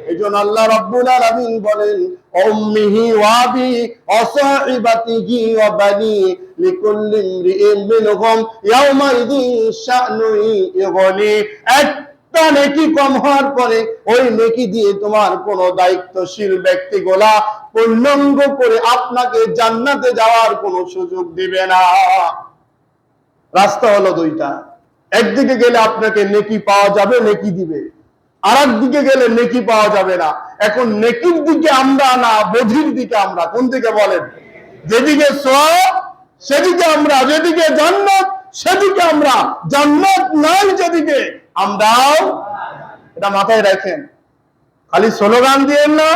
এইজন্য আল্লাহ রাব্বুল আলামিন বলেন, উম্মিহি ওয়া আবি ওয়া সাহিবাতিহি ওয়া বানি লিকুল্লি ইমরিইন মিনহুম ইয়াওমাইযিন শা'নুন ইগনি। একটা নেকি কম হওয়ার পরে ওই নেকি দিয়ে তোমার কোন দায়িত্বশীল ব্যক্তিগুলা পূর্ণাঙ্গ করে আপনাকে জান্নাতে যাওয়ার কোন সুযোগ দিবে না। রাস্তা হলো দুইটা। একদিকে গেলে আপনাকে নেকি পাওয়া যাবে, নেকি দিবে, আর একদিকে গেলে নেকি পাওয়া যাবে না। এখন নেকির দিকে আমরা না, বধির দিকে আমরা। কোন দিকে বলেন? যেদিকে সওয়াব সেদিকে আমরা, যেদিকে জান্নাত সেদিকে আমরা। জান্নাত নাই যেদিকে, আমরাও। এটা মাথায় রাখেন। খালি স্লোগান দিয়েন না,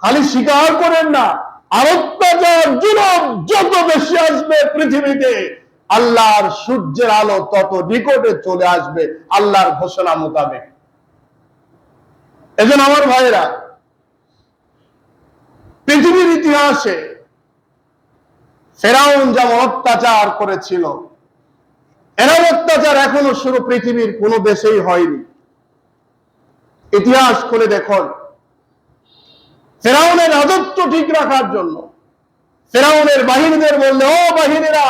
খালি স্বীকার করেন না। আর অত্যাচার জুলুম যত বেশি আসবে পৃথিবীতে, আল্লাহর সূর্যের আলো তত নিকটে চলে আসবে আল্লাহর ঘোষণা মোতাবেক। এজন্য আমার ভাইয়েরা, পৃথিবীর ইতিহাসে ফেরাউন যেমন অত্যাচার করেছিল, এর অত্যাচার এখনো শুরু পৃথিবীর কোন দেশেই হয়নি। ইতিহাস খুলে দেখুন, ফেরাউনের রাজত্ব ঠিক রাখার জন্য ফেরাউনের বাহিনীদের বললে, ও বাহিনীরা,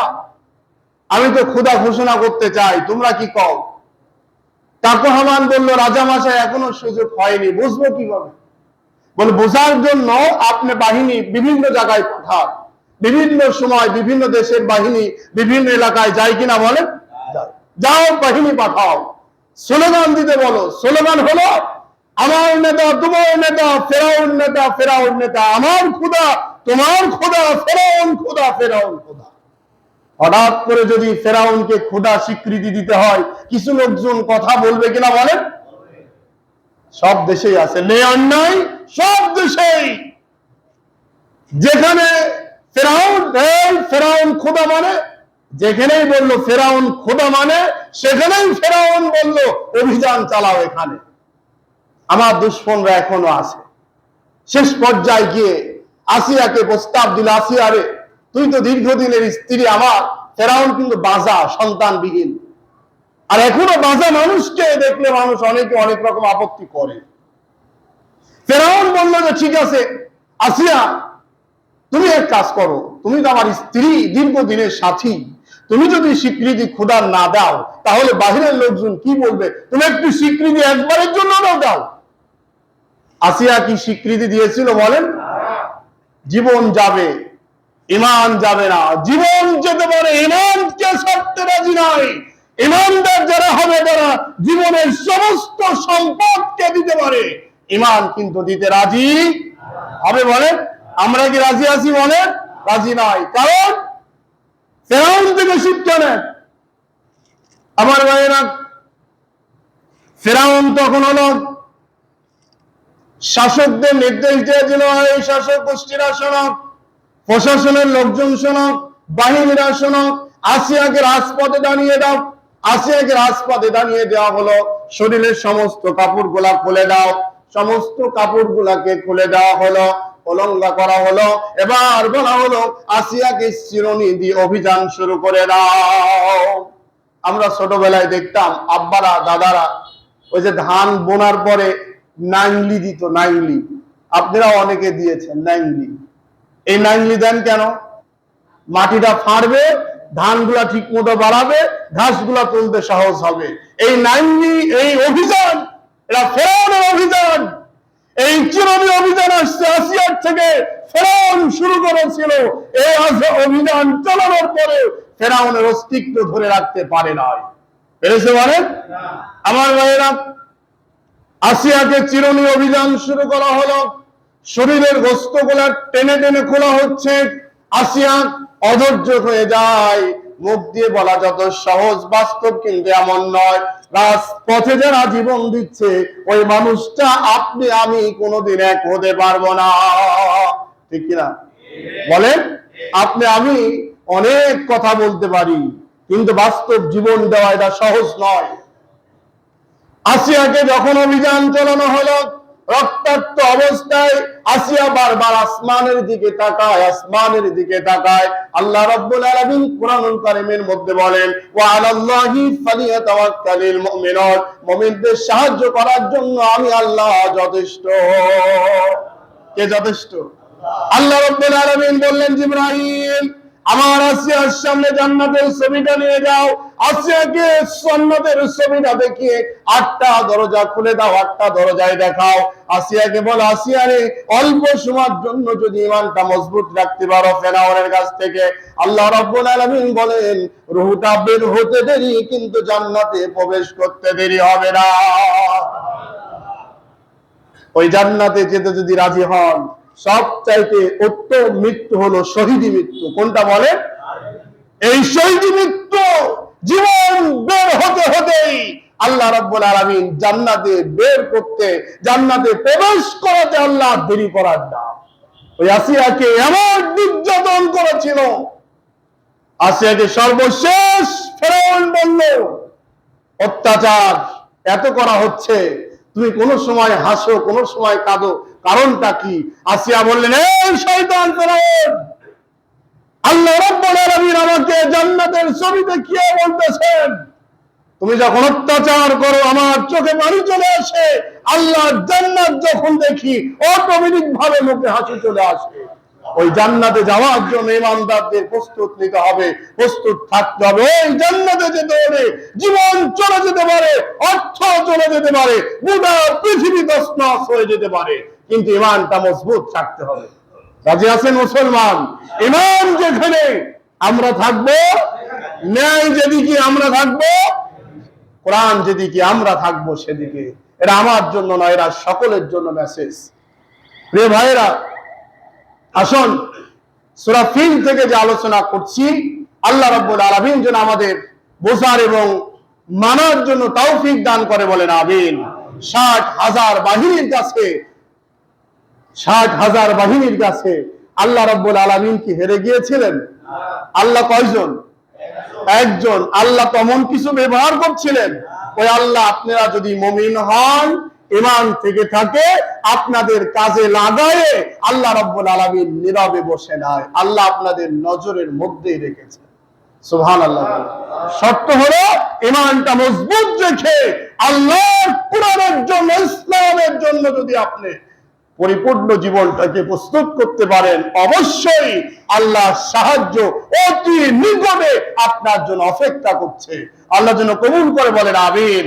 আমি তো ক্ষুধা ঘোষণা করতে চাই, তোমরা কি কও? তাকে হামান বলল, রাজামশাই এখনো সুযোগ হয়নি, বুঝবো কিভাবে? বলে, বোঝার জন্য আপনি বাহিনী বিভিন্ন জায়গায় পাঠান। বিভিন্ন সময় বিভিন্ন দেশের বাহিনী বিভিন্ন এলাকায় যায় কিনা বলেন? যাও, বাহিনী পাঠাও, স্লোগান দিতে বলো। স্লোগান হলো, আমার নেতা তোমার নেতা, ফেরাউন নেতা ফেরাউন নেতা, আমার খোদা তোমার খোদা, ফেরাউন খোদা ফেরাউন খোদা। হঠাৎ করে যদি ফেরাউনকে খোদা স্বীকৃতি দিতে হয়, কিছু লোকজন কথা বলবে কিনা বলেন? সব দেশেই আছে, নেই অন্যায় সব দেশেই। যেখানে ফেরাউন খোদা মানে, যেখানেই বললো ফেরাউন খোদা মানে, সেখানেই ফেরাউন বলল অভিযান চালাও এখানে। আমার দুশ্মনরা এখনো আছে। শেষ পর্যায়ে গিয়ে আসিয়াকে প্রস্তাব দিল, আসিয়া রে, তুই তো দীর্ঘদিনের স্ত্রী আমার। ফেরাউন কিন্তু বাজা, সন্তানবিহীন। আর এখনো বাজা মানুষকে দেখলে মানুষ অনেকে অনেক রকম আপত্তি করে। ফেরাউন বলল যে, ঠিক আছে আসিয়া, তুমি এক কাজ করো, তুমি তো আমার স্ত্রী, দীর্ঘদিনের সাথী, তুমি যদি স্বীকৃতি খোদার না দাও, তাহলে বাহিরের লোকজন কি বলবে? তুমি একটু স্বীকৃতি একবারের জন্য দাও। আসিয়া কি স্বীকৃতি দিয়েছিল বলেন? জীবন যাবে, ইমান যাবে না। জীবন যেতে পারে, ইমানকে ছাড়তে রাজি নাই। ইমানদার যারা হবে, তারা জীবনের সমস্ত সম্পদকে দিতে পারে, ইমান কিন্তু দিতে রাজি হবে। বলেন, আমরা কি রাজি আছি? বলেন, রাজি নাই। কারণ ফেরাউন থেকে শিক্ষা নেন। আমার ভাইয়েরা, ফেরাউন তখন হলো শাসকদের নির্দেশ দিয়েছিল, এই শাসক গোষ্ঠীরা শোনক, প্রশাসনের লোকজন শোনক, বাহিনীরা শোনক, আসিয়াকে রাজপথে দাঁড়িয়ে দাও। আসিয়াকে রাজপথে দাঁড়িয়ে দেওয়া হলো। শরীরের সমস্ত কাপড়গুলা খুলে দাও। সমস্ত কাপড়গুলাকে খুলে দেওয়া হলো, অলঙ্ঘা করা হলো। এবার বলা হলো, আসিয়াকে চিরুনি দিয়ে অভিযান শুরু করে দাও। আমরা ছোটবেলায় দেখতাম আব্বারা দাদারা ওই যে ধান বোনার পরে নাইংলি দিত, নাইংলি। আপনারা অনেকে দিয়েছেন নাইংলি। এই নাইংলি দেন কেন? মাটিটা ফাড়বে, ধানগুলা ঠিক মতো বাড়াবে, ঘাসগুলা তুলতে সহজ হবে। এই নাইংলি, এই অভিযান, এটা ফেরাউনের অভিযান। এই চিরুনি অভিযান আসছে আসিয়ার থেকে, ফেরাউন শুরু করেছিল। এই অভিযান চালানোর পরে ফেরাউনের অস্তিত্ব ধরে রাখতে পারে নাই। পেরেছে বলেন? আমার ভাইয়েরা, আসিয়াকে চিরুনি অভিযান শুরু করা হলো। শরীরের গোস্তগুলা টেনে টেনে খোলা হচ্ছে। আসিয়া অধৈর্য হয়ে যায়। মুখ দিয়ে বলা যত সহজ, বাস্তব কিন্তু এমন নয়। রাজপথে যারা জীবন দিচ্ছে, ওই মানুষটা আপনি আমি কোনোদিন এক হতে পারবো না। ঠিক কিনা বলেন? আপনি আমি অনেক কথা বলতে পারি, কিন্তু বাস্তব জীবন দেওয়া এটা সহজ নয়। আসিয়াকে যখন অভিযান চালানো হলো, রক্তাক্ত অবস্থায় আসিয়া বারবার আসমানের দিকে তাকায়, আসমানের দিকে তাকায়। আল্লাহ রাব্বুল আলামিন কুরআনুল কারীমের মধ্যে বলেন, ওয়া আলাল্লাহি ফালিয়াতাওয়াক্কালিল মুমিনুন, মুমিনদের সাহায্য করার জন্য আমি আল্লাহ যথেষ্ট। কে যথেষ্ট? আল্লাহ রাব্বুল আলামিন বললেন, জিবরাইল, আমার আসিয়ার সামনে জান্নাতের ছবিটা নিয়ে যাও। আসিয়াকে জান্নাতের ছবিটা দেখিয়ে 8টা দরজা খুলে দাও, 8টা দরজায় দেখাও। আসিয়াকে বলো, আসিয়া রে, অল্প সময়ের জন্য যদি ঈমানটা মজবুত রাখতে পারো ফেরাউনের কাছ থেকে, আল্লাহ রাব্বুল আলামিন বলেন, রূহটা বের হতে দেরি, কিন্তু জান্নাতে প্রবেশ করতে দেরি হবে না। ওই জান্নাতে যেতে যদি রাজি হন, সবচাইতে উত্তম মৃত্যু হলো শহীদি মৃত্যু। কোনটা বলে? এই শহীদি মৃত্যু। জীবন বের হতে হতেই আল্লাহ রাব্বুল আলামিন জান্নাতে বের করতে, জান্নাতে প্রবেশ করাতে আল্লাহ দেরি করার না। ওই আসিয়াকে এমন নির্যাতন করেছিল, আসিয়াকে সর্বশেষ ফেরাউন বলল, অত্যাচার এত করা হচ্ছে, তুমি কোন সময় হাসো, কোন সময় কাঁদো, কারণটা কি? আসিয়া বললেন, এই শয়তান ফেরাউন, আল্লাহ রাব্বুল আলামিন আমাকে জান্নাতের ছবি দেখিয়ে বলতেছেন, তুমি যখন অত্যাচার করো আমার চোখে পানি চলে আসে, আল্লাহর জান্নাত যখন দেখি অটোমেটিক ভাবে মুখে হাসি চলে আসে। ওই জান্নাতে যাওয়ার জন্য ইমানদারদের প্রস্তুত নিতে হবে, প্রস্তুত থাকতে হবে। ওই জান্নাতে যেতে হলে জীবন চলে যেতে পারে, অর্থ চলে যেতে পারে, গোটা পৃথিবী তছনছ হয়ে যেতে পারে, কিন্তু ইমানটা মজবুত থাকতে হবে। রাজি আছেন মুসলমান? ইমান যেখানে আমরা থাকবো, ন্যায় যেদিকে আমরা থাকবো, কোরআন যেদিকে আমরা থাকবো সেদিকে। এটা আমার জন্য নয়, এরা সকলের জন্য মেসেজ। প্রিয় ভাইয়েরা, আসুন সূরা ফিল থেকে যে আলোচনা করছি, আল্লাহ রাব্বুল আলামিন যেন আমাদের বোঝার এবং মানার জন্য তৌফিক দান করে, বলেন আমিন। 60,000 বাহিনীর কাছে, 60,000 বাহিনীর কাছে আল্লাহ রাব্বুল আলামিন কি হেরে গিয়েছিলেন? আল্লাহ কয়জন? একজন। আল্লাহ তেমন কিছু ব্যবহার করছিলেন, ওই আল্লাহ আপনারা যদি মুমিন হন, ঈমান থেকে থাকে, আপনাদের কাজে লাগায় আল্লাহ রাব্বুল আলামিন নীরবে বসে নাই, আল্লাহ আপনাদের নজরের মধ্যেই রেখেছেন। সুবহানাল্লাহ। শর্ত হলো ঈমানটা মজবুত রেখে আল্লাহর কোরআনের জন্য, ইসলামের জন্য যদি আপনি পরিপূর্ণ জীবনটাকে প্রস্তুত করতে পারেন, অবশ্যই আল্লাহর সাহায্য অতি নিকটে আপনার জন্য অপেক্ষা করছে। আল্লাহ যেন কবুল করে, বলেন আমিন।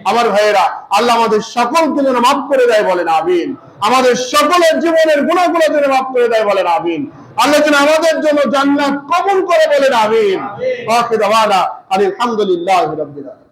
আমার ভাইয়েরা, আল্লাহ আমাদের সকলকে যেন মাফ করে দেয়, বলেন আমিন। আমাদের সকলের জীবনের গুনাহগুলো যেন মাফ করে দেয়, বলেন আমিন। আল্লাহ যেন আমাদের জন্য জান্নাত কবুল করে, বলেন আমিন। ওয়া আখিরু দাওয়ানা আলহামদুলিল্লাহি রাব্বিল আলামিন।